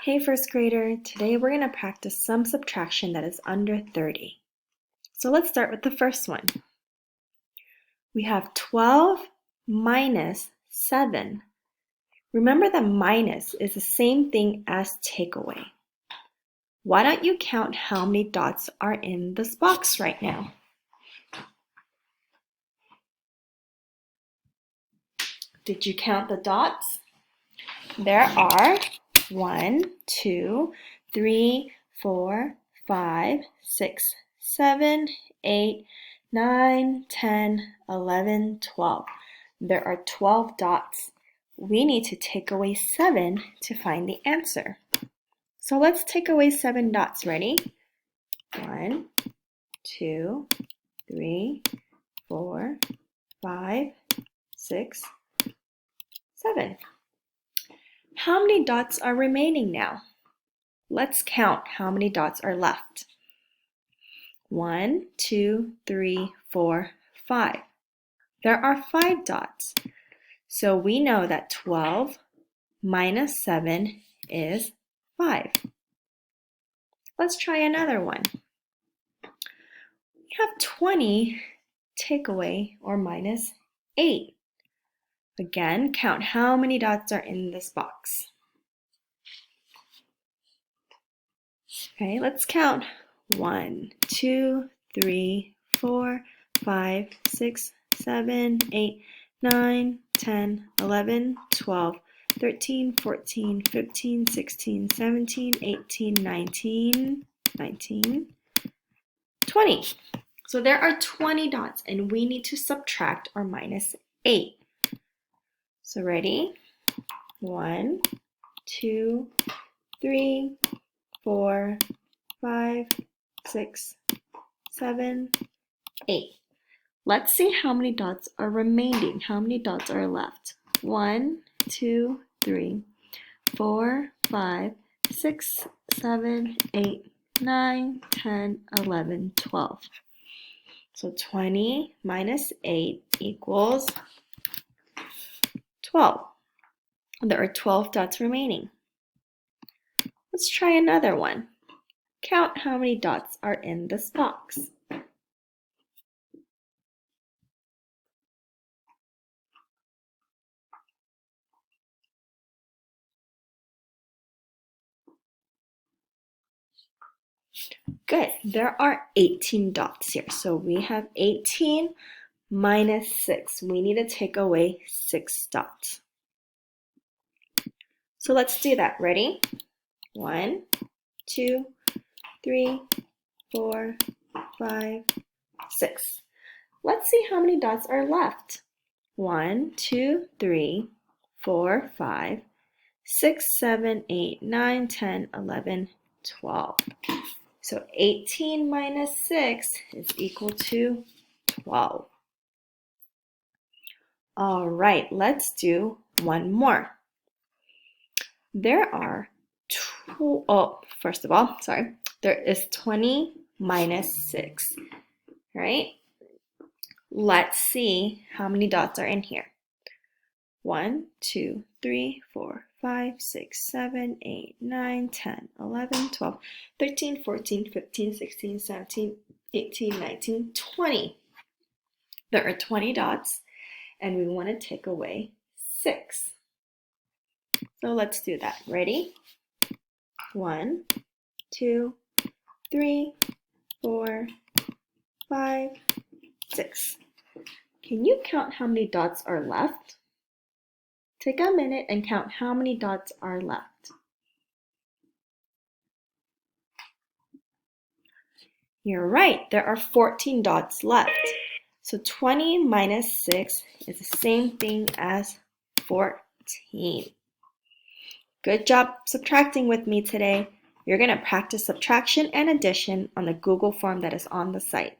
Hey first grader, today we're going to practice some subtraction that is under 30. So let's start with the first one. We have 12 minus 7. Remember that minus is the same thing as take away. Why don't you count how many dots are in this box right now? Did you count the dots? There are 1, 2, 3, 4, 5, 6, 7, 8, 9, 10, 11, 12. There are 12 dots. We need to take away 7 to find the answer. So let's take away 7 dots. Ready? 1, 2, 3, 4, 5, 6, 7. How many dots are remaining now? Let's count how many dots are left. 1, 2, 3, 4, 5. There are 5 dots. So we know that 12 minus 7 is 5. Let's try another one. We have 20 take away or minus 8. Again, count how many dots are in this box. Okay, let's count. 1, 2, 3, 4, 5, 6, 7, 8, 9, 10, 11, 12, 13, 14, 15, 16, 17, 18, 19, 20. So there are 20 dots and we need to subtract or minus 8. So ready? 1, 2, 3, 4, 5, 6, 7, 8. Let's see how many dots are remaining. How many dots are left? 1, 2, 3, 4, 5, 6, 7, 8, 9, 10, 11, 12. So 20 minus 8 equals 12. There are 12 dots remaining. Let's try another one. Count how many dots are in this box. Good. There are 18 dots here. So we have 18 minus 6. We need to take away 6 dots. So let's do that. Ready? 1, 2, 3, 4, 5, 6. Let's see how many dots are left. 1, 2, 3, 4, 5, 6, 7, 8, 9, 10, 11, 12. So 18 minus 6 is equal to 12. All right, let's do one more. There are there is 20 minus 6, right? Let's see how many dots are in here. 1, 2, 3, 4, 5, 6, 7, 8, 9, 10, 11, 12, 13, 14, 15, 16, 17, 18, 19, 20. There are 20 dots and we want to take away 6. So let's do that. Ready? 1, 2, 3, 4, 5, 6. Can you count how many dots are left? Take a minute and count how many dots are left. You're right, there are 14 dots left. So 20 minus 6 is the same thing as 14. Good job subtracting with me today. You're going to practice subtraction and addition on the Google form that is on the site.